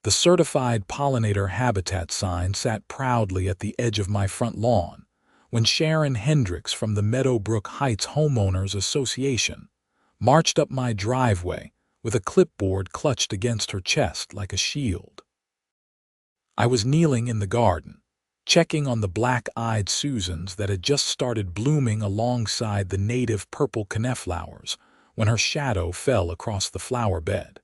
The certified pollinator habitat sign sat proudly at the edge of my front lawn when Sharon Hendricks from the Meadowbrook Heights Homeowners Association marched up my driveway with a clipboard clutched against her chest like a shield. I was kneeling in the garden, checking on the black-eyed Susans that had just started blooming alongside the native purple coneflowers when her shadow fell across the flower bed.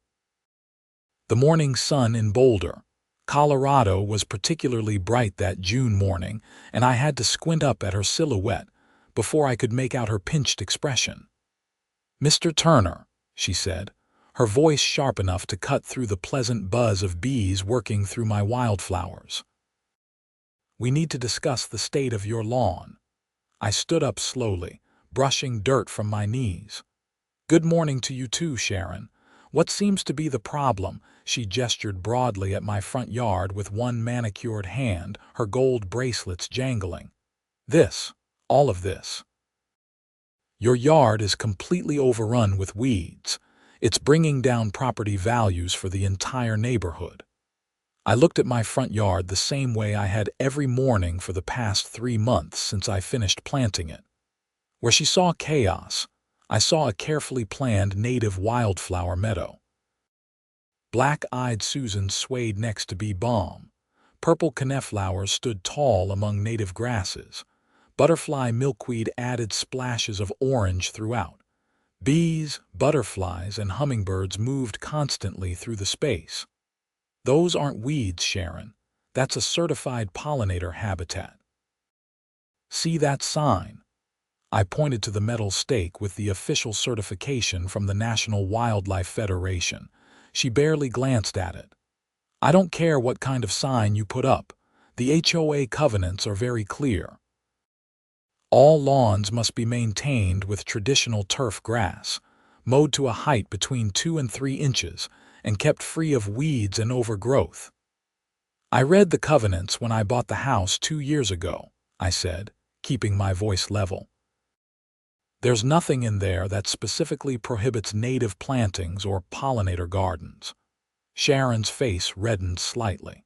The morning sun in Boulder, Colorado was particularly bright that June morning, and I had to squint up at her silhouette before I could make out her pinched expression. "Mr. Turner," she said, her voice sharp enough to cut through the pleasant buzz of bees working through my wildflowers. "We need to discuss the state of your lawn." I stood up slowly, brushing dirt from my knees. "Good morning to you too, Sharon. What seems to be the problem?" She gestured broadly at my front yard with one manicured hand, her gold bracelets jangling. "This, all of this. Your yard is completely overrun with weeds. It's bringing down property values for the entire neighborhood." I looked at my front yard the same way I had every morning for the past 3 months since I finished planting it. Where she saw chaos, I saw a carefully planned native wildflower meadow. Black-eyed Susan swayed next to bee balm. Purple coneflowers stood tall among native grasses. Butterfly milkweed added splashes of orange throughout. Bees, butterflies, and hummingbirds moved constantly through the space. "Those aren't weeds, Sharon. That's a certified pollinator habitat. See that sign?" I pointed to the metal stake with the official certification from the National Wildlife Federation. She barely glanced at it. "I don't care what kind of sign you put up. The HOA covenants are very clear. All lawns must be maintained with traditional turf grass, mowed to a height between 2 and 3 inches, and kept free of weeds and overgrowth." "I read the covenants when I bought the house 2 years ago," I said, keeping my voice level. "There's nothing in there that specifically prohibits native plantings or pollinator gardens." Sharon's face reddened slightly.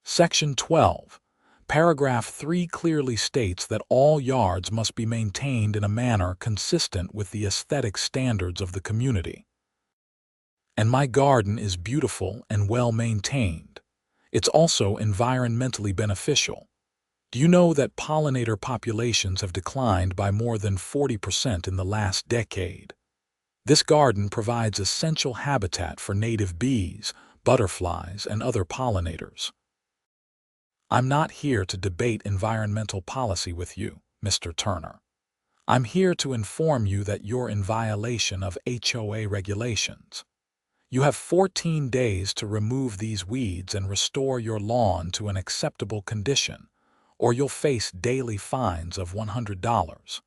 "Section 12. Paragraph 3 clearly states that all yards must be maintained in a manner consistent with the aesthetic standards of the community. And my garden is beautiful and well maintained. It's also environmentally beneficial. Do you know that pollinator populations have declined by more than 40% in the last decade? This garden provides essential habitat for native bees, butterflies, and other pollinators." "I'm not here to debate environmental policy with you, Mr. Turner. I'm here to inform you that you're in violation of HOA regulations. You have 14 days to remove these weeds and restore your lawn to an acceptable condition, or you'll face daily fines of $100.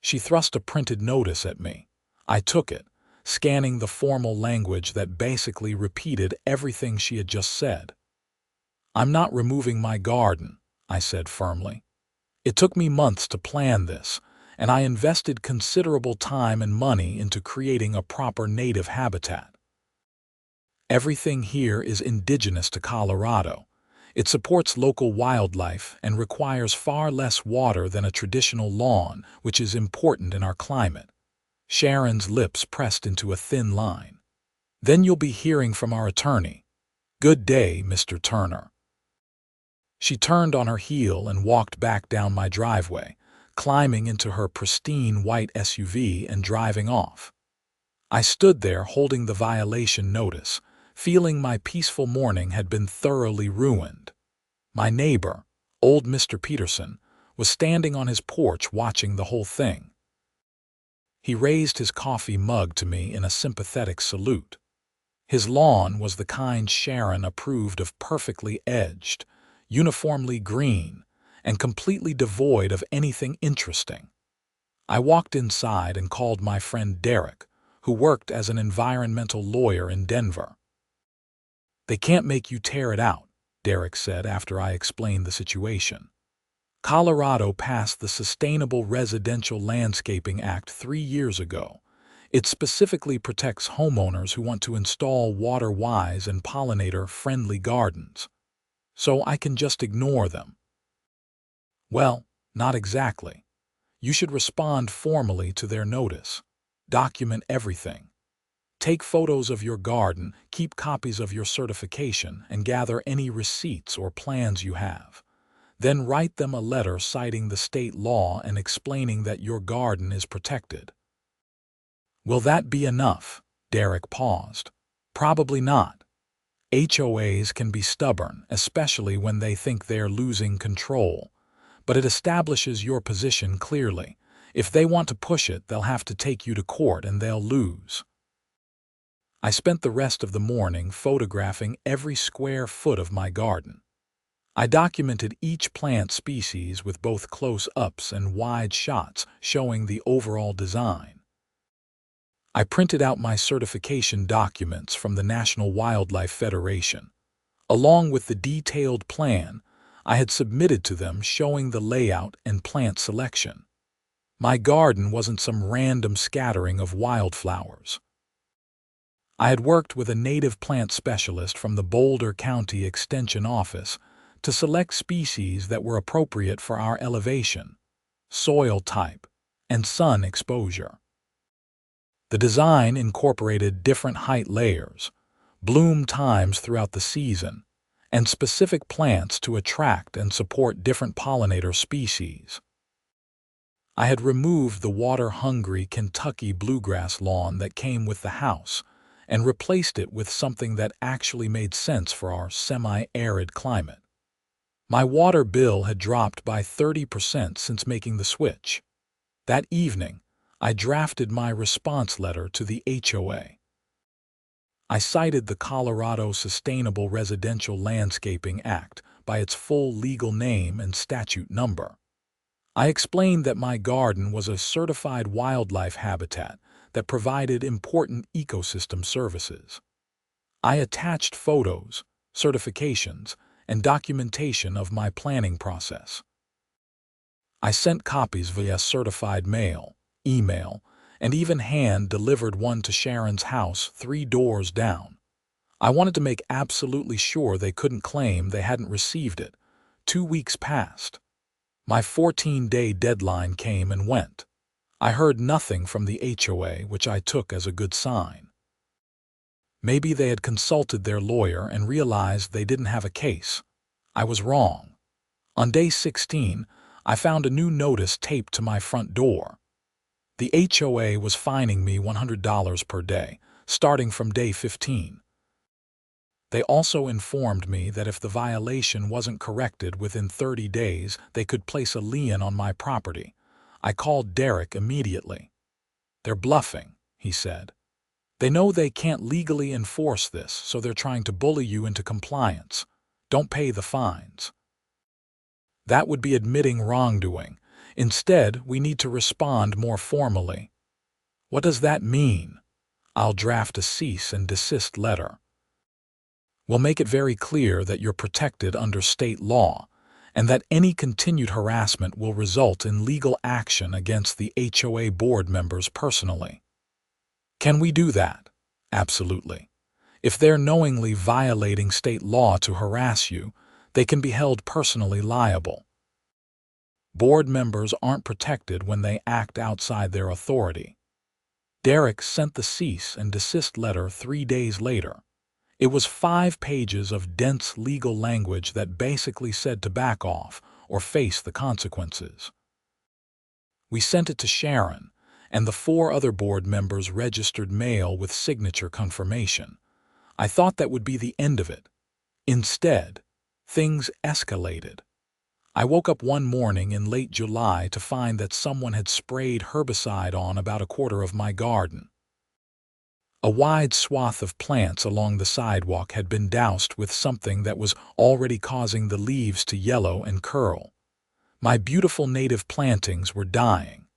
She thrust a printed notice at me. I took it, scanning the formal language that basically repeated everything she had just said. "I'm not removing my garden," I said firmly. "It took me months to plan this, and I invested considerable time and money into creating a proper native habitat. Everything here is indigenous to Colorado. It supports local wildlife and requires far less water than a traditional lawn, which is important in our climate." Sharon's lips pressed into a thin line. "Then you'll be hearing from our attorney. Good day, Mr. Turner." She turned on her heel and walked back down my driveway, climbing into her pristine white SUV and driving off. I stood there holding the violation notice, feeling my peaceful morning had been thoroughly ruined. My neighbor, old Mr. Peterson, was standing on his porch watching the whole thing. He raised his coffee mug to me in a sympathetic salute. His lawn was the kind Sharon approved of, perfectly edged, uniformly green, and completely devoid of anything interesting. I walked inside and called my friend Derek, who worked as an environmental lawyer in Denver. "They can't make you tear it out," Derek said after I explained the situation. "Colorado passed the Sustainable Residential Landscaping Act 3 years ago. It specifically protects homeowners who want to install water-wise and pollinator-friendly gardens. So I can just ignore them. Well, not exactly. You should respond formally to their notice. Document everything. Take photos of your garden, keep copies of your certification, and gather any receipts or plans you have. Then write them a letter citing the state law and explaining that your garden is protected. Will that be enough? Derek paused. Probably not. HOAs can be stubborn, especially when they think they're losing control. But it establishes your position clearly. If they want to push it, they'll have to take you to court and they'll lose. I spent the rest of the morning photographing every square foot of my garden. I documented each plant species with both close-ups and wide shots showing the overall design. I printed out my certification documents from the National Wildlife Federation. Along with the detailed plan, I had submitted to them showing the layout and plant selection. My garden wasn't some random scattering of wildflowers. I had worked with a native plant specialist from the Boulder County Extension Office to select species that were appropriate for our elevation, soil type, and sun exposure. The design incorporated different height layers, bloom times throughout the season, and specific plants to attract and support different pollinator species. I had removed the water-hungry Kentucky bluegrass lawn that came with the house and replaced it with something that actually made sense for our semi-arid climate. My water bill had dropped by 30% since making the switch. That evening, I drafted my response letter to the HOA. I cited the Colorado Sustainable Residential Landscaping Act by its full legal name and statute number. I explained that my garden was a certified wildlife habitat that provided important ecosystem services. I attached photos, certifications, and documentation of my planning process. I sent copies via certified mail, email, and even hand-delivered one to Sharon's house 3 doors down. I wanted to make absolutely sure they couldn't claim they hadn't received it. 2 weeks passed. My 14-day deadline came and went. I heard nothing from the HOA, which I took as a good sign. Maybe they had consulted their lawyer and realized they didn't have a case. I was wrong. On day 16, I found a new notice taped to my front door. The HOA was fining me $100 per day, starting from day 15. They also informed me that if the violation wasn't corrected within 30 days, they could place a lien on my property. I called Derek immediately. "They're bluffing," he said. "They know they can't legally enforce this, so they're trying to bully you into compliance. Don't pay the fines." That would be admitting wrongdoing. Instead, we need to respond more formally. What does that mean? I'll draft a cease and desist letter. We'll make it very clear that you're protected under state law, and that any continued harassment will result in legal action against the HOA board members personally. Can we do that? Absolutely. If they're knowingly violating state law to harass you, they can be held personally liable. Board members aren't protected when they act outside their authority. Derek sent the cease and desist letter 3 days later. It was 5 pages of dense legal language that basically said to back off or face the consequences. We sent it to Sharon, and the 4 other board members registered mail with signature confirmation. I thought that would be the end of it. Instead, things escalated. I woke up one morning in late July to find that someone had sprayed herbicide on about a quarter of my garden. A wide swath of plants along the sidewalk had been doused with something that was already causing the leaves to yellow and curl. My beautiful native plantings were dying.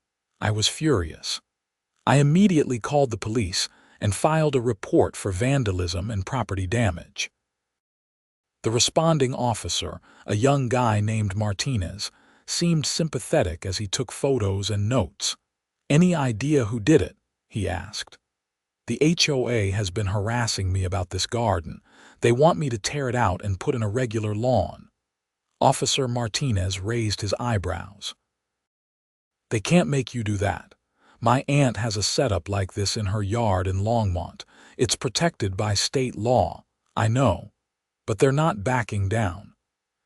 I was furious. I immediately called the police and filed a report for vandalism and property damage. The responding officer, a young guy named Martinez, seemed sympathetic as he took photos and notes. "Any idea who did it?" he asked. The HOA has been harassing me about this garden. They want me to tear it out and put in a regular lawn. Officer Martinez raised his eyebrows. They can't make you do that. My aunt has a setup like this in her yard in Longmont. It's protected by state law. I know. But they're not backing down.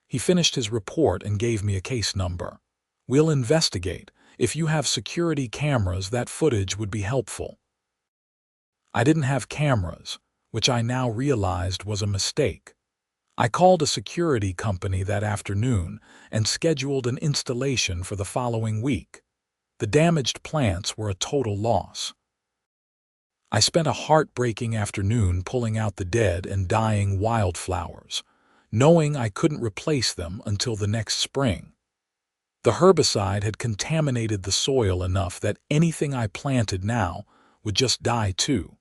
He finished his report and gave me a case number. We'll investigate. If you have security cameras, that footage would be helpful. I didn't have cameras, which I now realized was a mistake. I called a security company that afternoon and scheduled an installation for the following week. The damaged plants were a total loss. I spent a heartbreaking afternoon pulling out the dead and dying wildflowers, knowing I couldn't replace them until the next spring. The herbicide had contaminated the soil enough that anything I planted now would just die too.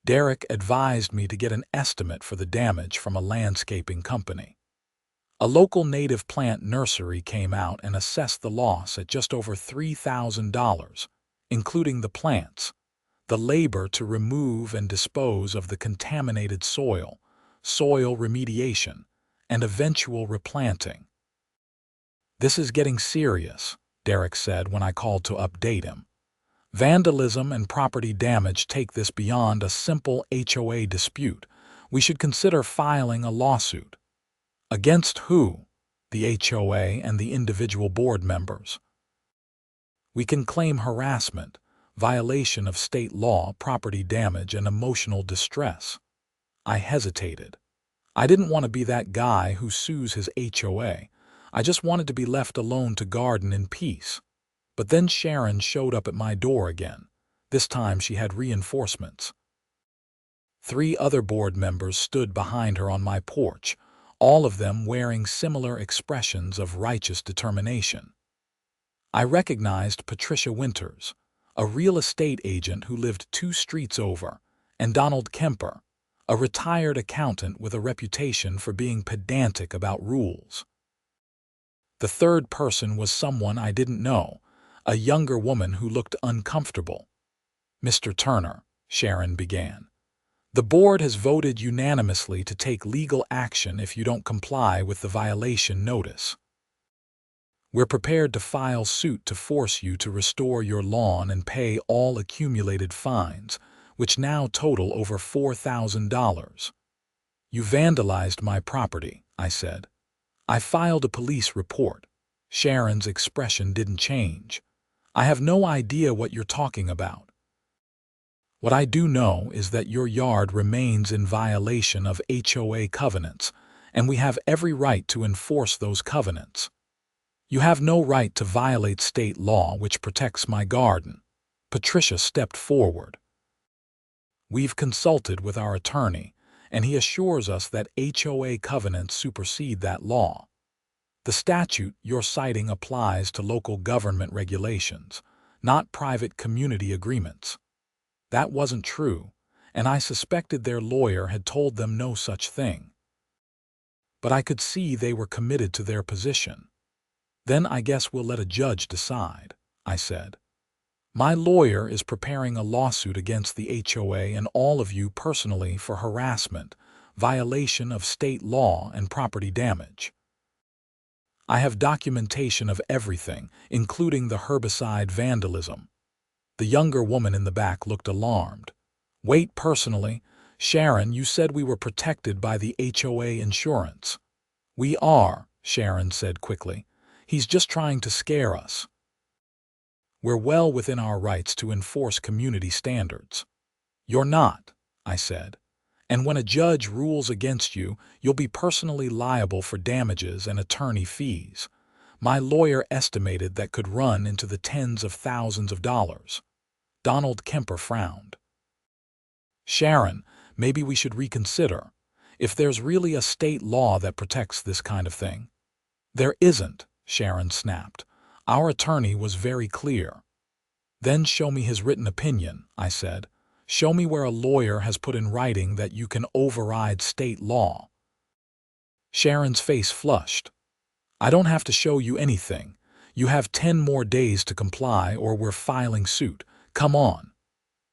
Derek advised me to get an estimate for the damage from a landscaping company. A local native plant nursery came out and assessed the loss at just over $3,000, including the plants, the labor to remove and dispose of the contaminated soil remediation, and eventual replanting. "This is getting serious," Derek said when I called to update him. "Vandalism and property damage take this beyond a simple HOA dispute. We should consider filing a lawsuit." "Against who?" "The HOA and the individual board members." "We can claim harassment, violation of state law, property damage, and emotional distress." I hesitated. I didn't want to be that guy who sues his HOA. I just wanted to be left alone to garden in peace. But then Sharon showed up at my door again. This time she had reinforcements. 3 other board members stood behind her on my porch, all of them wearing similar expressions of righteous determination. I recognized Patricia Winters, a real estate agent who lived 2 streets over, and Donald Kemper, a retired accountant with a reputation for being pedantic about rules. The third person was someone I didn't know, a younger woman who looked uncomfortable. "Mr. Turner," Sharon began, "the board has voted unanimously to take legal action if you don't comply with the violation notice. We're prepared to file suit to force you to restore your lawn and pay all accumulated fines, which now total over $4,000. "You vandalized my property," I said. "I filed a police report." Sharon's expression didn't change. "I have no idea what you're talking about. What I do know is that your yard remains in violation of HOA covenants, and we have every right to enforce those covenants. You have no right to violate state law which protects my garden." Patricia stepped forward. "We've consulted with our attorney, and he assures us that HOA covenants supersede that law. The statute you're citing applies to local government regulations, not private community agreements." That wasn't true, and I suspected their lawyer had told them no such thing. But I could see they were committed to their position. "Then I guess we'll let a judge decide," I said. "My lawyer is preparing a lawsuit against the HOA and all of you personally for harassment, violation of state law, and property damage. I have documentation of everything, including the herbicide vandalism." The younger woman in the back looked alarmed. "Wait, personally? Sharon, you said we were protected by the HOA insurance." "We are," Sharon said quickly. "He's just trying to scare us. We're well within our rights to enforce community standards." "You're not," I said. "And when a judge rules against you, you'll be personally liable for damages and attorney fees. My lawyer estimated that could run into the tens of thousands of dollars." Donald Kemper frowned. "Sharon, maybe we should reconsider. If there's really a state law that protects this kind of thing." "There isn't," Sharon snapped. "Our attorney was very clear." "Then show me his written opinion," I said. "Show me where a lawyer has put in writing that you can override state law." Sharon's face flushed. "I don't have to show you anything. You have 10 more days to comply or we're filing suit. Come on."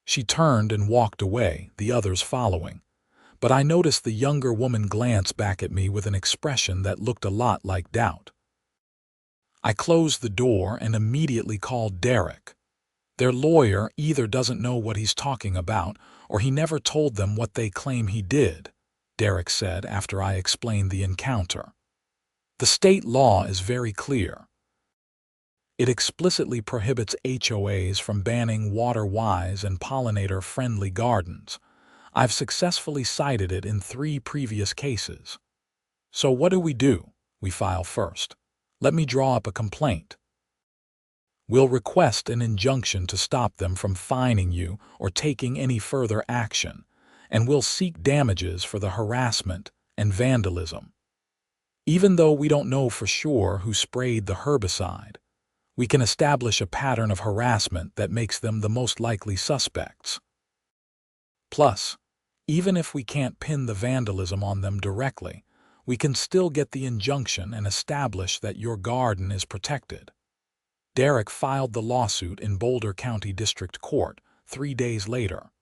She turned and walked away, the others following. But I noticed the younger woman glance back at me with an expression that looked a lot like doubt. I closed the door and immediately called Derek. Their lawyer either doesn't know what he's talking about or he never told them what they claim he did, Derek said after I explained the encounter. The state law is very clear. It explicitly prohibits HOAs from banning water-wise and pollinator-friendly gardens. I've successfully cited it in 3 previous cases. So what do? We file first. Let me draw up a complaint. We'll request an injunction to stop them from fining you or taking any further action, and we'll seek damages for the harassment and vandalism. Even though we don't know for sure who sprayed the herbicide, we can establish a pattern of harassment that makes them the most likely suspects. Plus, even if we can't pin the vandalism on them directly, we can still get the injunction and establish that your garden is protected. Derek filed the lawsuit in Boulder County District Court 3 days later.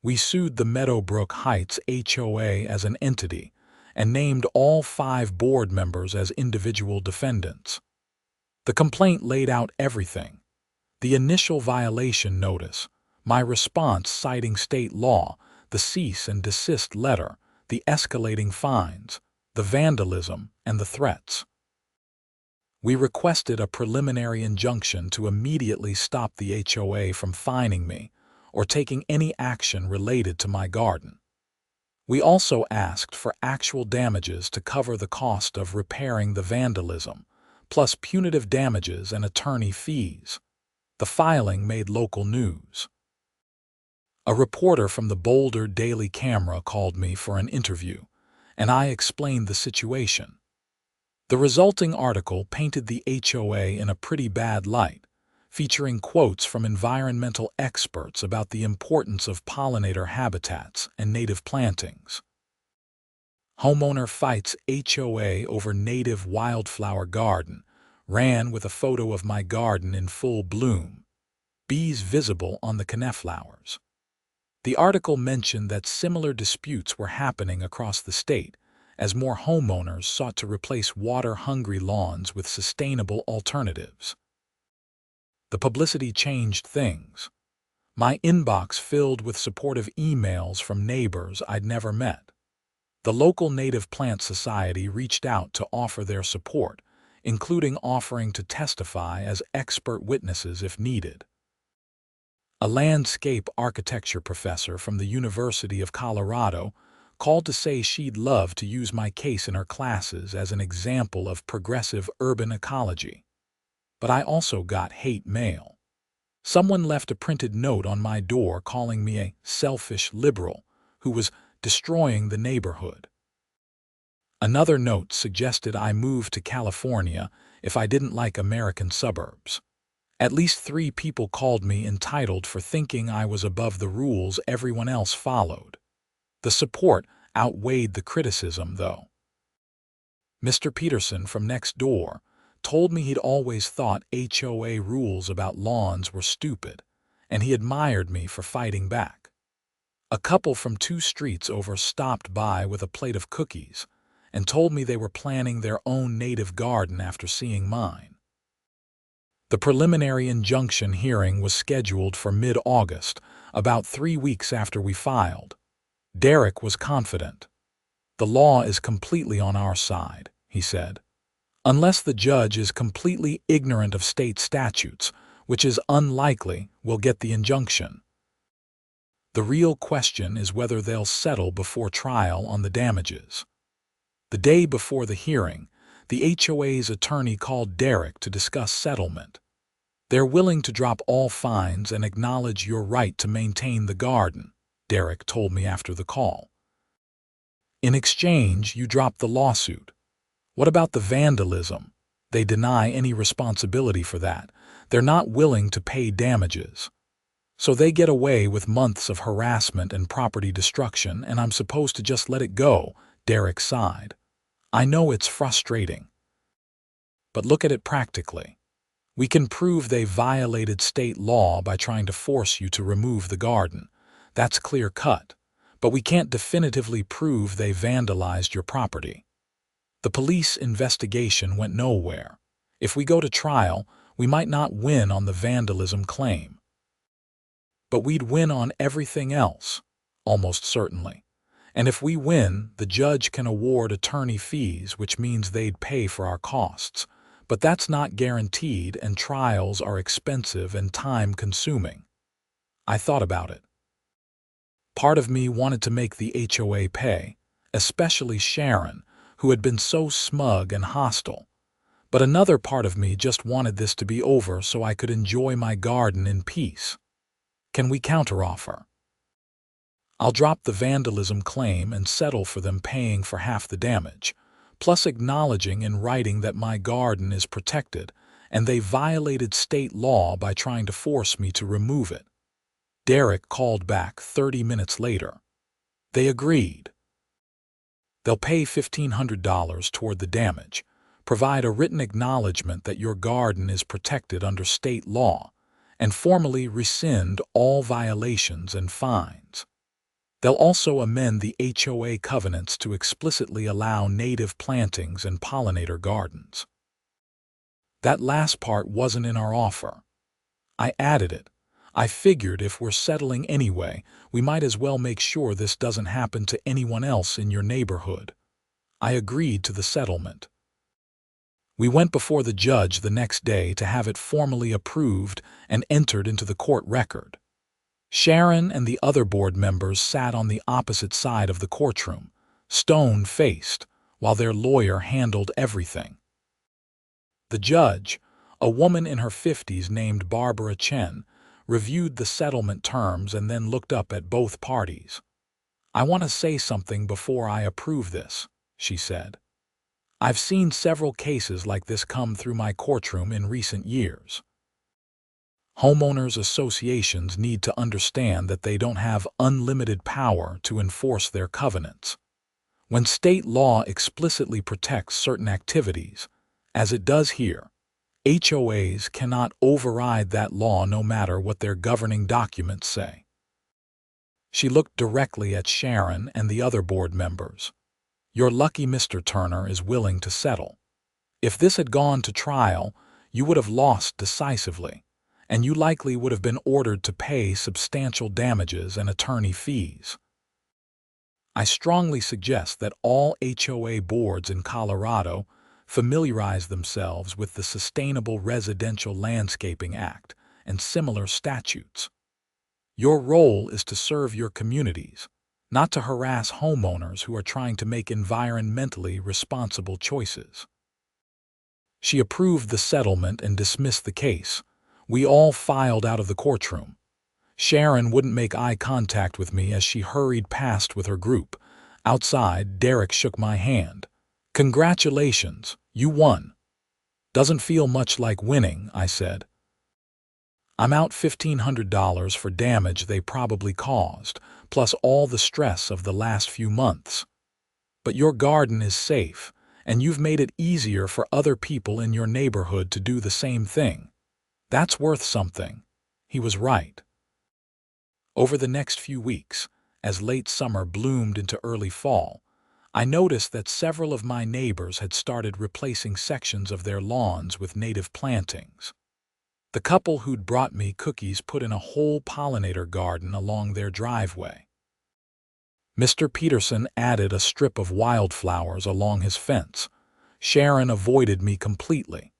We sued the Meadowbrook Heights HOA as an entity and named all 5 board members as individual defendants. The complaint laid out everything: the initial violation notice, my response citing state law, the cease and desist letter, the escalating fines, the vandalism, and the threats. We requested a preliminary injunction to immediately stop the HOA from fining me or taking any action related to my garden. We also asked for actual damages to cover the cost of repairing the vandalism, plus punitive damages and attorney fees. The filing made local news. A reporter from the Boulder Daily Camera called me for an interview, and I explained the situation. The resulting article painted the HOA in a pretty bad light, featuring quotes from environmental experts about the importance of pollinator habitats and native plantings. Homeowner fights HOA over native wildflower garden, ran with a photo of my garden in full bloom. Bees visible on the coneflowers. The article mentioned that similar disputes were happening across the state as more homeowners sought to replace water-hungry lawns with sustainable alternatives. The publicity changed things. My inbox filled with supportive emails from neighbors I'd never met. The local Native Plant Society reached out to offer their support, including offering to testify as expert witnesses if needed. A landscape architecture professor from the University of Colorado called to say she'd love to use my case in her classes as an example of progressive urban ecology. But I also got hate mail. Someone left a printed note on my door calling me a selfish liberal who was destroying the neighborhood. Another note suggested I move to California if I didn't like American suburbs. At least 3 people called me entitled for thinking I was above the rules everyone else followed. The support outweighed the criticism, though. Mr. Peterson from next door told me he'd always thought HOA rules about lawns were stupid, and he admired me for fighting back. A couple from 2 streets over stopped by with a plate of cookies and told me they were planning their own native garden after seeing mine. The preliminary injunction hearing was scheduled for mid-August, about 3 weeks after we filed. Derek was confident. "The law is completely on our side," he said. "Unless the judge is completely ignorant of state statutes, which is unlikely, we'll get the injunction. The real question is whether they'll settle before trial on the damages." The day before the hearing, the HOA's attorney called Derek to discuss settlement. "They're willing to drop all fines and acknowledge your right to maintain the garden," Derek told me after the call. "In exchange, you drop the lawsuit. What about the vandalism? They deny any responsibility for that. They're not willing to pay damages. So they get away with months of harassment and property destruction, and I'm supposed to just let it go," Derek sighed. "I know it's frustrating. But look at it practically. We can prove they violated state law by trying to force you to remove the garden. That's clear cut. But we can't definitively prove they vandalized your property. The police investigation went nowhere. If we go to trial, we might not win on the vandalism claim. But we'd win on everything else, almost certainly. And if we win, the judge can award attorney fees, which means they'd pay for our costs. But that's not guaranteed, and trials are expensive and time-consuming. I thought about it. Part of me wanted to make the HOA pay, especially Sharon, who had been so smug and hostile. But another part of me just wanted this to be over so I could enjoy my garden in peace. Can we counteroffer? I'll drop the vandalism claim and settle for them paying for half the damage, plus acknowledging in writing that my garden is protected and they violated state law by trying to force me to remove it. Derek called back 30 minutes later. They agreed. They'll pay $1,500 toward the damage, provide a written acknowledgement that your garden is protected under state law, and formally rescind all violations and fines. They'll also amend the HOA covenants to explicitly allow native plantings and pollinator gardens. That last part wasn't in our offer. I added it. I figured if we're settling anyway, we might as well make sure this doesn't happen to anyone else in your neighborhood. I agreed to the settlement. We went before the judge the next day to have it formally approved and entered into the court record. Sharon and the other board members sat on the opposite side of the courtroom, stone-faced, while their lawyer handled everything. The judge, a woman in her 50s named Barbara Chen, reviewed the settlement terms and then looked up at both parties. "I want to say something before I approve this," she said. "I've seen several cases like this come through my courtroom in recent years. Homeowners associations need to understand that they don't have unlimited power to enforce their covenants. When state law explicitly protects certain activities, as it does here, HOAs cannot override that law no matter what their governing documents say." She looked directly at Sharon and the other board members. "You're lucky Mr. Turner is willing to settle. If this had gone to trial, you would have lost decisively, and you likely would have been ordered to pay substantial damages and attorney fees. I strongly suggest that all HOA boards in Colorado familiarize themselves with the Sustainable Residential Landscaping Act and similar statutes. Your role is to serve your communities, not to harass homeowners who are trying to make environmentally responsible choices." She approved the settlement and dismissed the case. We all filed out of the courtroom. Sharon wouldn't make eye contact with me as she hurried past with her group. Outside, Derek shook my hand. "Congratulations, you won." "Doesn't feel much like winning," I said. "I'm out $1,500 for damage they probably caused, plus all the stress of the last few months. But your garden is safe, and you've made it easier for other people in your neighborhood to do the same thing. That's worth something." He was right. Over the next few weeks, as late summer bloomed into early fall, I noticed that several of my neighbors had started replacing sections of their lawns with native plantings. The couple who'd brought me cookies put in a whole pollinator garden along their driveway. Mr. Peterson added a strip of wildflowers along his fence. Sharon avoided me completely.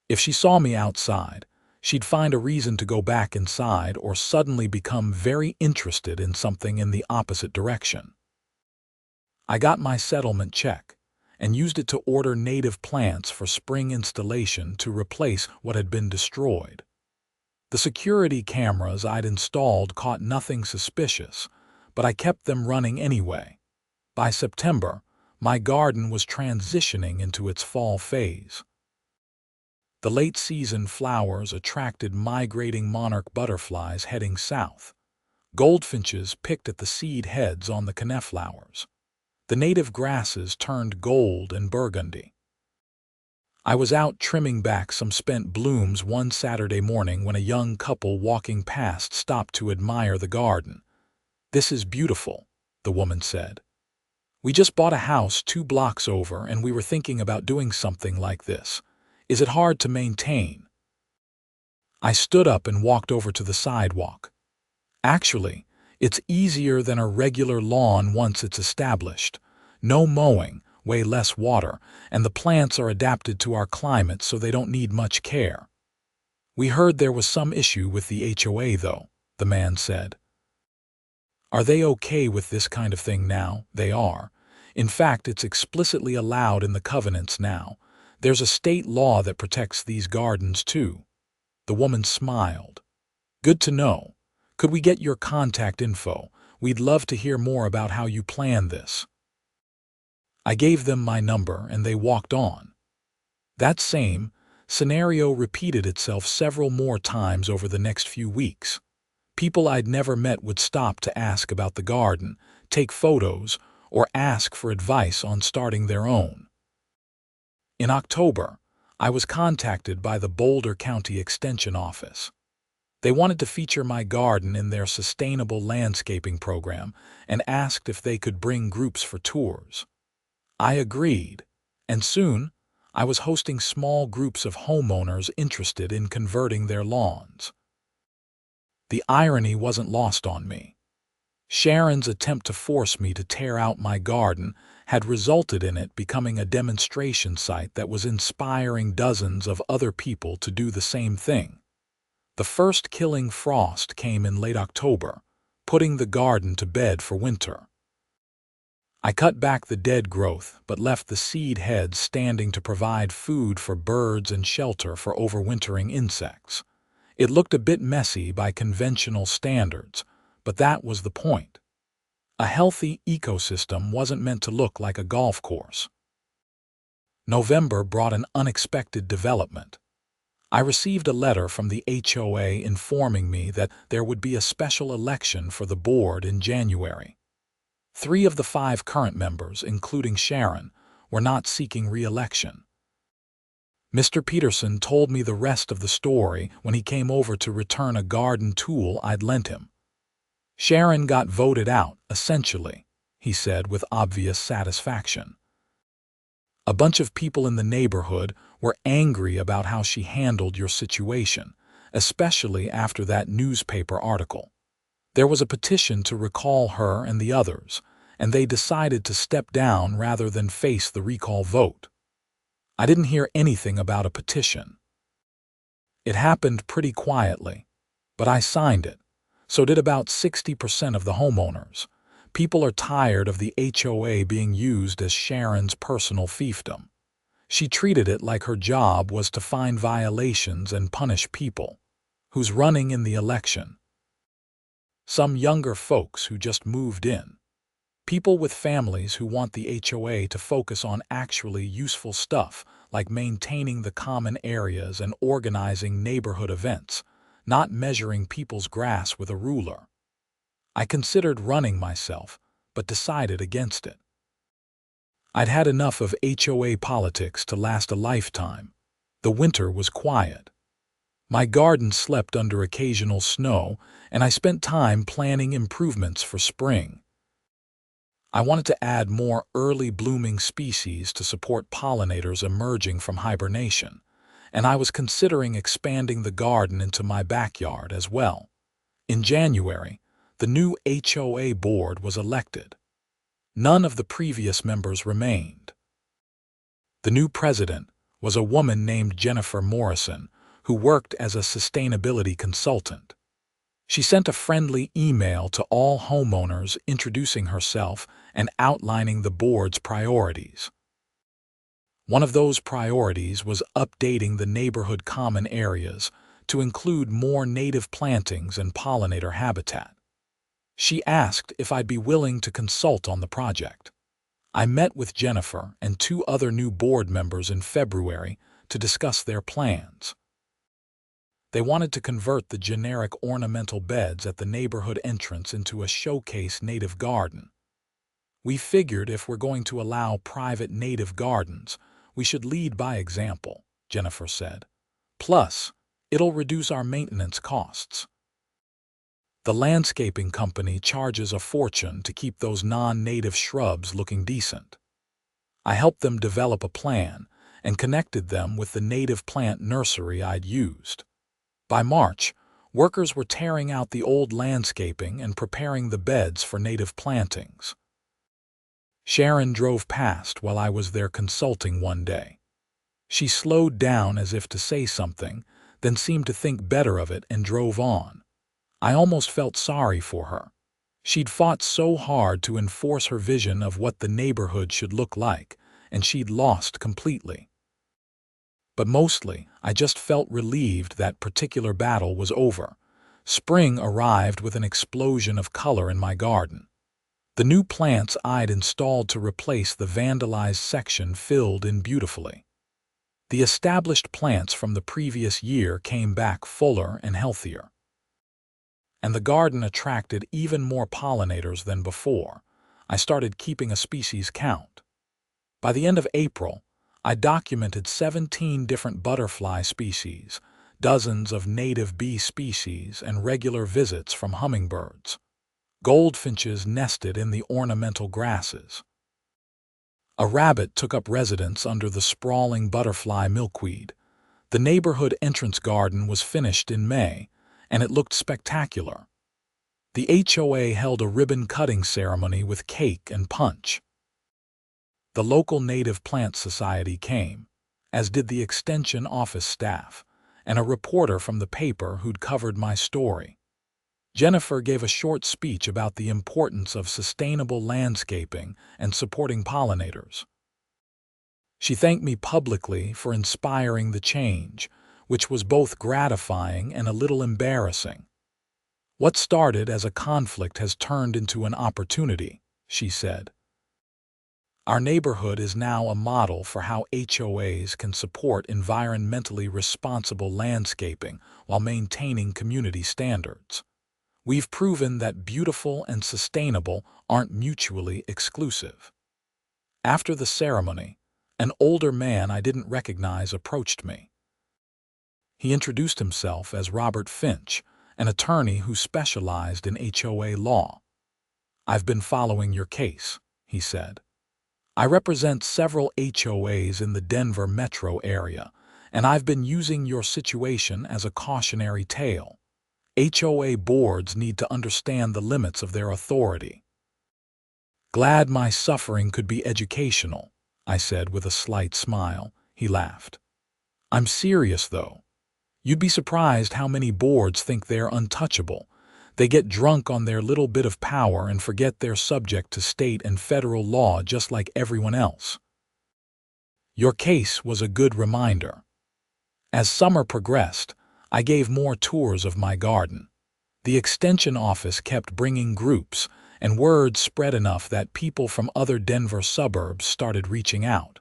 If she saw me outside, she'd find a reason to go back inside or suddenly become very interested in something in the opposite direction. I got my settlement check and used it to order native plants for spring installation to replace what had been destroyed. The security cameras I'd installed caught nothing suspicious, but I kept them running anyway. By September, my garden was transitioning into its fall phase. The late-season flowers attracted migrating monarch butterflies heading south. Goldfinches picked at the seed heads on the coneflowers. The native grasses turned gold and burgundy. I was out trimming back some spent blooms one Saturday morning when a young couple walking past stopped to admire the garden. "This is beautiful," the woman said. "We just bought a house 2 blocks over and we were thinking about doing something like this. Is it hard to maintain?" I stood up and walked over to the sidewalk. "Actually, it's easier than a regular lawn once it's established. No mowing, way less water, and the plants are adapted to our climate so they don't need much care." "We heard there was some issue with the HOA though," the man said. "Are they okay with this kind of thing now?" "They are. In fact, it's explicitly allowed in the covenants now. There's a state law that protects these gardens too." The woman smiled. "Good to know. Could we get your contact info? We'd love to hear more about how you plan this." I gave them my number and they walked on. That same scenario repeated itself several more times over the next few weeks. People I'd never met would stop to ask about the garden, take photos, or ask for advice on starting their own. In October, I was contacted by the Boulder County Extension Office. They wanted to feature my garden in their sustainable landscaping program and asked if they could bring groups for tours. I agreed, and soon I was hosting small groups of homeowners interested in converting their lawns. The irony wasn't lost on me. Sharon's attempt to force me to tear out my garden had resulted in it becoming a demonstration site that was inspiring dozens of other people to do the same thing. The first killing frost came in late October, putting the garden to bed for winter. I cut back the dead growth but left the seed heads standing to provide food for birds and shelter for overwintering insects. It looked a bit messy by conventional standards, but that was the point. A healthy ecosystem wasn't meant to look like a golf course. November brought an unexpected development. I received a letter from the HOA informing me that there would be a special election for the board in January. 3 of the 5 current members, including Sharon, were not seeking re-election. Mr. Peterson told me the rest of the story when he came over to return a garden tool I'd lent him. "Sharon got voted out, essentially," he said with obvious satisfaction. "A bunch of people in the neighborhood were angry about how she handled your situation, especially after that newspaper article. There was a petition to recall her and the others, and they decided to step down rather than face the recall vote. I didn't hear anything about a petition. It happened pretty quietly, but I signed it. So did about 60% of the homeowners. People are tired of the HOA being used as Sharon's personal fiefdom. She treated it like her job was to find violations and punish people. Who's running in the election? Some younger folks who just moved in. People with families who want the HOA to focus on actually useful stuff like maintaining the common areas and organizing neighborhood events, not measuring people's grass with a ruler. I considered running myself, but decided against it. I'd had enough of HOA politics to last a lifetime. The winter was quiet. My garden slept under occasional snow, and I spent time planning improvements for spring. I wanted to add more early blooming species to support pollinators emerging from hibernation, and I was considering expanding the garden into my backyard as well. In January, the new HOA board was elected. None of the previous members remained. The new president was a woman named Jennifer Morrison, who worked as a sustainability consultant. She sent a friendly email to all homeowners introducing herself and outlining the board's priorities. One of those priorities was updating the neighborhood common areas to include more native plantings and pollinator habitat. She asked if I'd be willing to consult on the project. I met with Jennifer and 2 other new board members in February to discuss their plans. They wanted to convert the generic ornamental beds at the neighborhood entrance into a showcase native garden. We figured if we're going to allow private native gardens, We should lead by example, Jennifer said. Plus, it'll reduce our maintenance costs. The landscaping company charges a fortune to keep those non-native shrubs looking decent. I helped them develop a plan and connected them with the native plant nursery I'd used. By March, workers were tearing out the old landscaping and preparing the beds for native plantings. Sharon drove past while I was there consulting one day. She slowed down as if to say something, then seemed to think better of it and drove on. I almost felt sorry for her. She'd fought so hard to enforce her vision of what the neighborhood should look like, and she'd lost completely. But mostly, I just felt relieved that particular battle was over. Spring arrived with an explosion of color in my garden. The new plants I'd installed to replace the vandalized section filled in beautifully. The established plants from the previous year came back fuller and healthier. And the garden attracted even more pollinators than before. I started keeping a species count. By the end of April, I documented 17 different butterfly species, dozens of native bee species, and regular visits from hummingbirds. Goldfinches nested in the ornamental grasses. A rabbit took up residence under the sprawling butterfly milkweed. The neighborhood entrance garden was finished in May, and it looked spectacular. The HOA held a ribbon-cutting ceremony with cake and punch. The local Native Plant Society came, as did the Extension office staff, and a reporter from the paper who'd covered my story. Jennifer gave a short speech about the importance of sustainable landscaping and supporting pollinators. She thanked me publicly for inspiring the change, which was both gratifying and a little embarrassing. What started as a conflict has turned into an opportunity, she said. Our neighborhood is now a model for how HOAs can support environmentally responsible landscaping while maintaining community standards. We've proven that beautiful and sustainable aren't mutually exclusive. After the ceremony, an older man I didn't recognize approached me. He introduced himself as Robert Finch, an attorney who specialized in HOA law. "I've been following your case," he said. "I represent several HOAs in the Denver metro area, and I've been using your situation as a cautionary tale. HOA boards need to understand the limits of their authority." "Glad my suffering could be educational," I said with a slight smile. He laughed. "I'm serious, though. You'd be surprised how many boards think they're untouchable. They get drunk on their little bit of power and forget they're subject to state and federal law just like everyone else." Your case was a good reminder. As summer progressed, I gave more tours of my garden. The Extension office kept bringing groups, and word spread enough that people from other Denver suburbs started reaching out.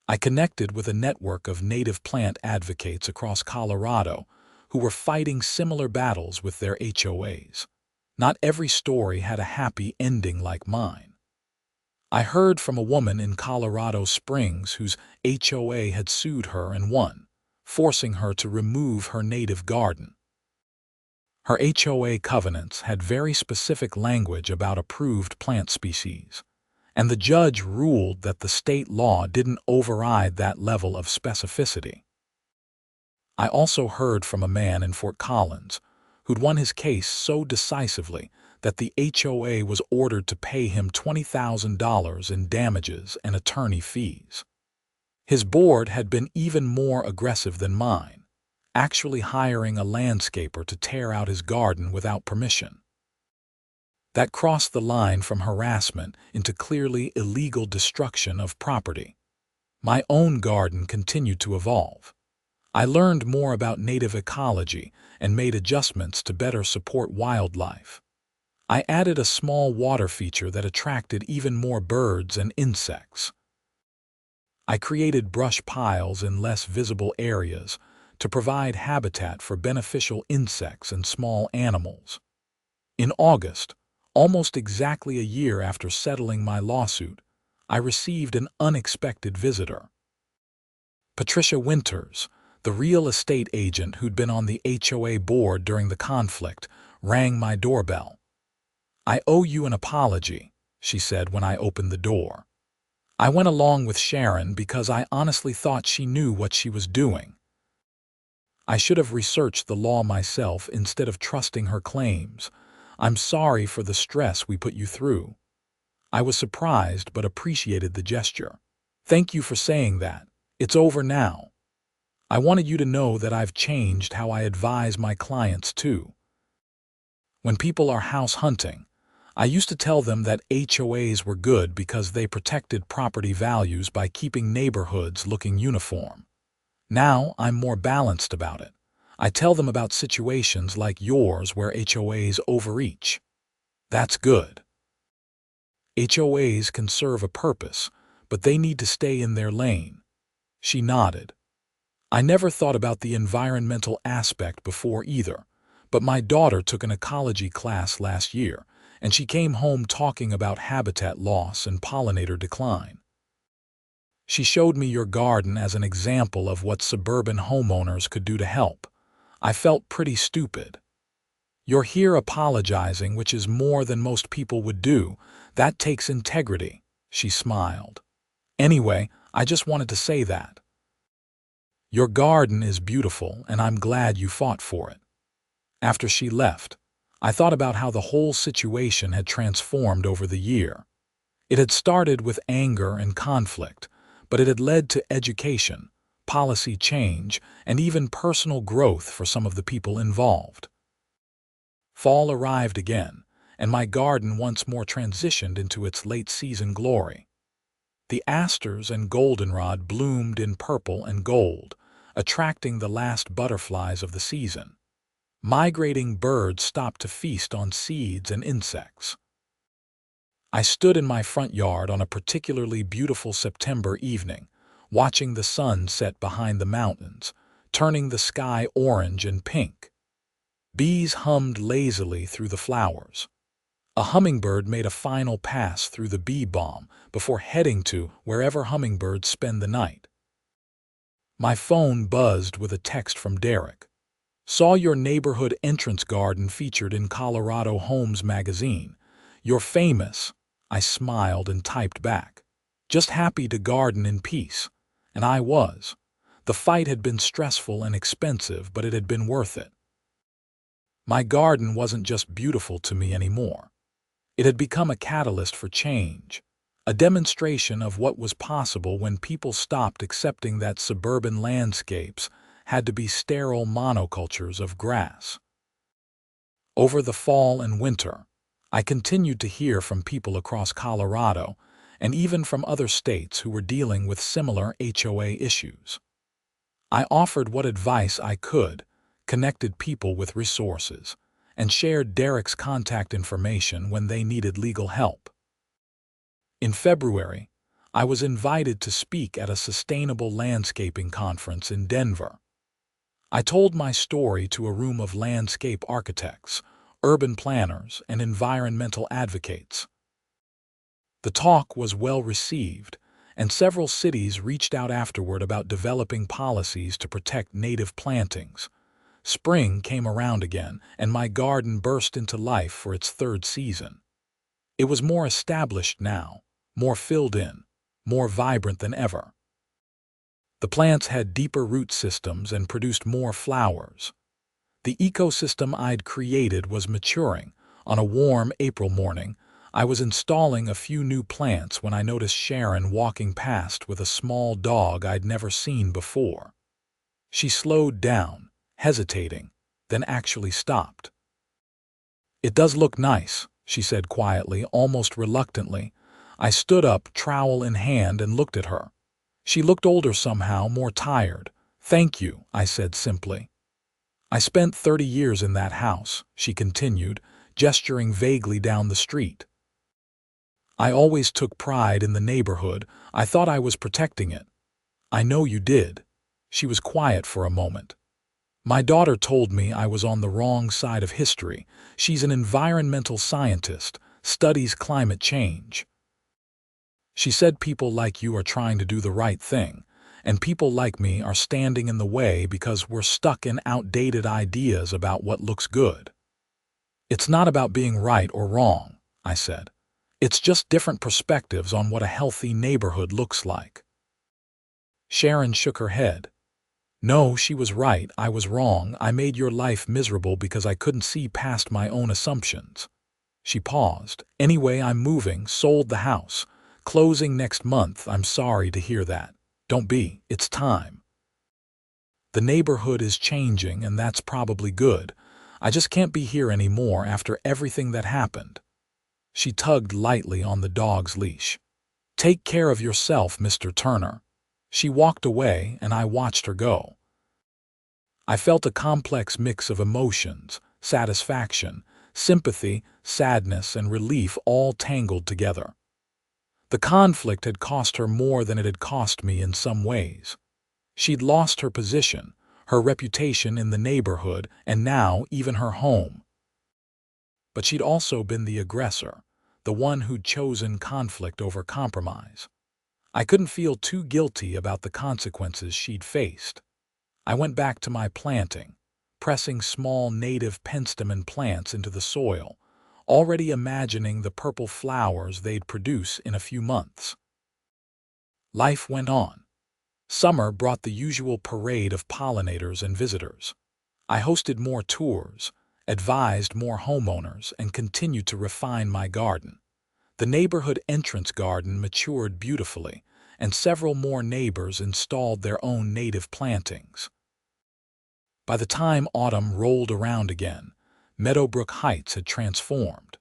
I connected with a network of native plant advocates across Colorado who were fighting similar battles with their HOAs. Not every story had a happy ending like mine. I heard from a woman in Colorado Springs whose HOA had sued her and won, forcing her to remove her native garden. Her HOA covenants had very specific language about approved plant species, and the judge ruled that the state law didn't override that level of specificity. I also heard from a man in Fort Collins who'd won his case so decisively that the HOA was ordered to pay him $20,000 in damages and attorney fees. His board had been even more aggressive than mine, actually hiring a landscaper to tear out his garden without permission. That crossed the line from harassment into clearly illegal destruction of property. My own garden continued to evolve. I learned more about native ecology and made adjustments to better support wildlife. I added a small water feature that attracted even more birds and insects. I created brush piles in less visible areas to provide habitat for beneficial insects and small animals. In August, almost exactly a year after settling my lawsuit, I received an unexpected visitor. Patricia Winters, the real estate agent who'd been on the HOA board during the conflict, rang my doorbell. "I owe you an apology," she said when I opened the door. "I went along with Sharon because I honestly thought she knew what she was doing. I should have researched the law myself instead of trusting her claims. I'm sorry for the stress we put you through." I was surprised but appreciated the gesture. "Thank you for saying that. It's over now. I wanted you to know that I've changed how I advise my clients too. When people are house hunting, I used to tell them that HOAs were good because they protected property values by keeping neighborhoods looking uniform. Now I'm more balanced about it. I tell them about situations like yours where HOAs overreach. That's good. HOAs can serve a purpose, but they need to stay in their lane." She nodded. "I never thought about the environmental aspect before either, but my daughter took an ecology class last year, and she came home talking about habitat loss and pollinator decline. She showed me your garden as an example of what suburban homeowners could do to help. I felt pretty stupid. You're here apologizing, which is more than most people would do. That takes integrity," she smiled. "Anyway, I just wanted to say that. Your garden is beautiful, and I'm glad you fought for it." After she left, I thought about how the whole situation had transformed over the year. It had started with anger and conflict, but it had led to education, policy change, and even personal growth for some of the people involved. Fall arrived again, and my garden once more transitioned into its late-season glory. The asters and goldenrod bloomed in purple and gold, attracting the last butterflies of the season. Migrating birds stopped to feast on seeds and insects. I stood in my front yard on a particularly beautiful September evening, watching the sun set behind the mountains, turning the sky orange and pink. Bees hummed lazily through the flowers. A hummingbird made a final pass through the bee balm before heading to wherever hummingbirds spend the night. My phone buzzed with a text from Derek. "Saw your neighborhood entrance garden featured in Colorado Homes magazine. You're famous." I smiled and typed back, "Just happy to garden in peace." And I was. The fight had been stressful and expensive, but it had been worth it. My garden wasn't just beautiful to me anymore. It had become a catalyst for change, a demonstration of what was possible when people stopped accepting that suburban landscapes had to be sterile monocultures of grass. Over the fall and winter, I continued to hear from people across Colorado and even from other states who were dealing with similar HOA issues. I offered what advice I could, connected people with resources, and shared Derek's contact information when they needed legal help. In February, I was invited to speak at a sustainable landscaping conference in Denver. I told my story to a room of landscape architects, urban planners, and environmental advocates. The talk was well received, and several cities reached out afterward about developing policies to protect native plantings. Spring came around again, and my garden burst into life for its third season. It was more established now, more filled in, more vibrant than ever. The plants had deeper root systems and produced more flowers. The ecosystem I'd created was maturing. On a warm April morning, I was installing a few new plants when I noticed Sharon walking past with a small dog I'd never seen before. She slowed down, hesitating, then actually stopped. "It does look nice," she said quietly, almost reluctantly. I stood up, trowel in hand, and looked at her. She looked older somehow, more tired. "Thank you," I said simply. "I spent 30 years in that house," she continued, gesturing vaguely down the street. "I always took pride in the neighborhood. I thought I was protecting it." "I know you did." She was quiet for a moment. "My daughter told me I was on the wrong side of history. She's an environmental scientist, studies climate change." She said people like you are trying to do the right thing, and people like me are standing in the way because we're stuck in outdated ideas about what looks good. It's not about being right or wrong, I said. It's just different perspectives on what a healthy neighborhood looks like. Sharon shook her head. No, she was right. I was wrong. I made your life miserable because I couldn't see past my own assumptions. She paused. Anyway, I'm moving, sold the house. Closing next month. I'm sorry to hear that. Don't be. It's time. The neighborhood is changing, and that's probably good. I just can't be here anymore after everything that happened. She tugged lightly on the dog's leash. Take care of yourself, Mr. Turner. She walked away, and I watched her go. I felt a complex mix of emotions, satisfaction, sympathy, sadness, and relief all tangled together. The conflict had cost her more than it had cost me in some ways. She'd lost her position, her reputation in the neighborhood, and now even her home. But she'd also been the aggressor, the one who'd chosen conflict over compromise. I couldn't feel too guilty about the consequences she'd faced. I went back to my planting, pressing small native penstemon plants into the soil, already imagining the purple flowers they'd produce in a few months. Life went on. Summer brought the usual parade of pollinators and visitors. I hosted more tours, advised more homeowners, and continued to refine my garden. The neighborhood entrance garden matured beautifully, and several more neighbors installed their own native plantings. By the time autumn rolled around again, Meadowbrook Heights had transformed.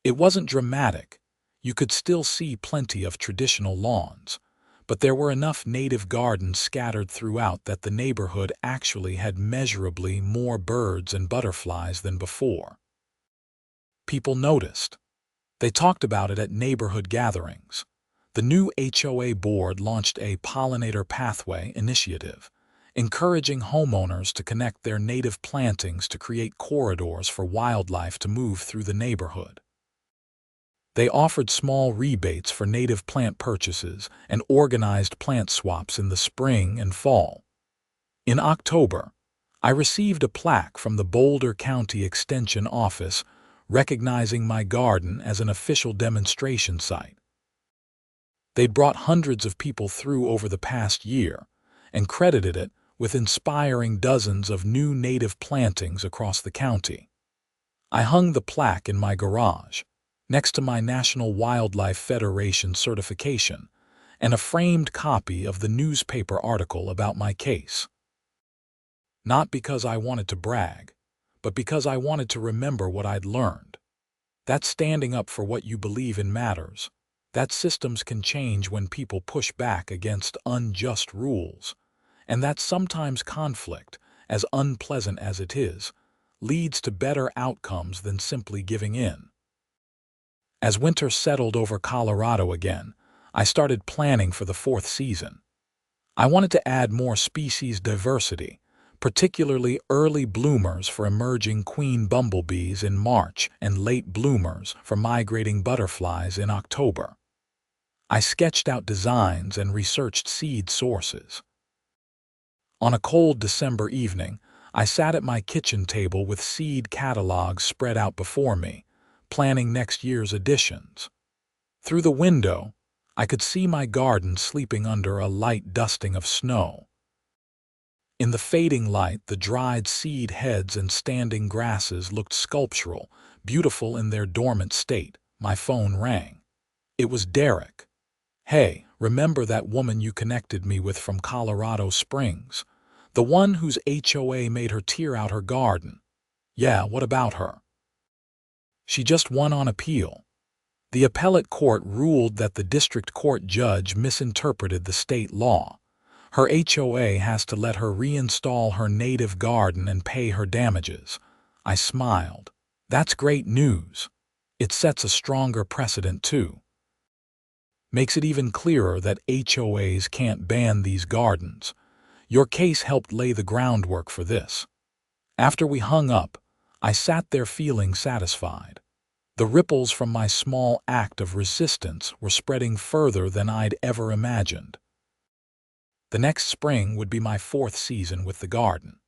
It wasn't dramatic. You could still see plenty of traditional lawns, but there were enough native gardens scattered throughout that the neighborhood actually had measurably more birds and butterflies than before. People noticed. They talked about it at neighborhood gatherings. The new HOA board launched a Pollinator Pathway initiative, encouraging homeowners to connect their native plantings to create corridors for wildlife to move through the neighborhood. They offered small rebates for native plant purchases and organized plant swaps in the spring and fall. In October, I received a plaque from the Boulder County Extension Office recognizing my garden as an official demonstration site. They'd brought hundreds of people through over the past year and credited it with inspiring dozens of new native plantings across the county. I hung the plaque in my garage, next to my National Wildlife Federation certification and a framed copy of the newspaper article about my case. Not because I wanted to brag, but because I wanted to remember what I'd learned. That standing up for what you believe in matters. That systems can change when people push back against unjust rules. And that sometimes conflict, as unpleasant as it is, leads to better outcomes than simply giving in. As winter settled over Colorado again, I started planning for the fourth season. I wanted to add more species diversity, particularly early bloomers for emerging queen bumblebees in March and late bloomers for migrating butterflies in October. I sketched out designs and researched seed sources. On a cold December evening, I sat at my kitchen table with seed catalogs spread out before me, planning next year's editions. Through the window, I could see my garden sleeping under a light dusting of snow. In the fading light, the dried seed heads and standing grasses looked sculptural, beautiful in their dormant state. My phone rang. It was Derek. Hey, remember that woman you connected me with from Colorado Springs? The one whose HOA made her tear out her garden. Yeah, what about her? She just won on appeal. The appellate court ruled that the district court judge misinterpreted the state law. Her HOA has to let her reinstall her native garden and pay her damages. I smiled. That's great news. It sets a stronger precedent, too. Makes it even clearer that HOAs can't ban these gardens. Your case helped lay the groundwork for this. After we hung up, I sat there feeling satisfied. The ripples from my small act of resistance were spreading further than I'd ever imagined. The next spring would be my fourth season with the garden.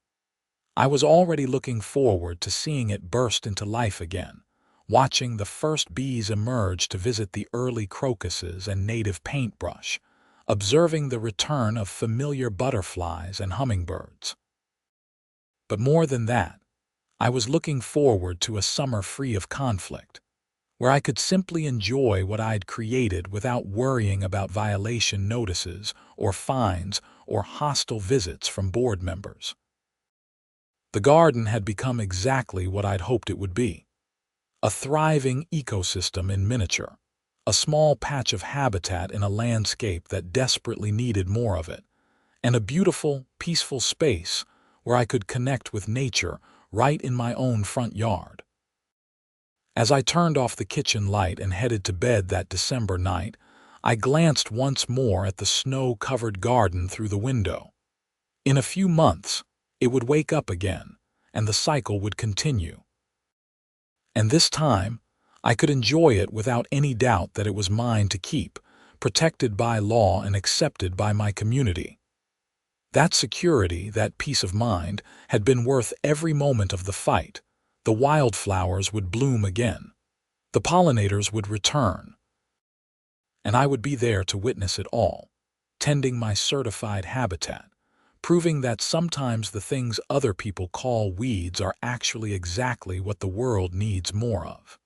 I was already looking forward to seeing it burst into life again, watching the first bees emerge to visit the early crocuses and native paintbrush, observing the return of familiar butterflies and hummingbirds. But more than that, I was looking forward to a summer free of conflict, where I could simply enjoy what I'd created without worrying about violation notices or fines or hostile visits from board members. The garden had become exactly what I'd hoped it would be: a thriving ecosystem in miniature, a small patch of habitat in a landscape that desperately needed more of it, and a beautiful, peaceful space where I could connect with nature right in my own front yard. As I turned off the kitchen light and headed to bed that December night, I glanced once more at the snow-covered garden through the window. In a few months, it would wake up again, and the cycle would continue. And this time, I could enjoy it without any doubt that it was mine to keep, protected by law and accepted by my community. That security, that peace of mind, had been worth every moment of the fight. The wildflowers would bloom again. The pollinators would return. And I would be there to witness it all, tending my certified habitat, proving that sometimes the things other people call weeds are actually exactly what the world needs more of.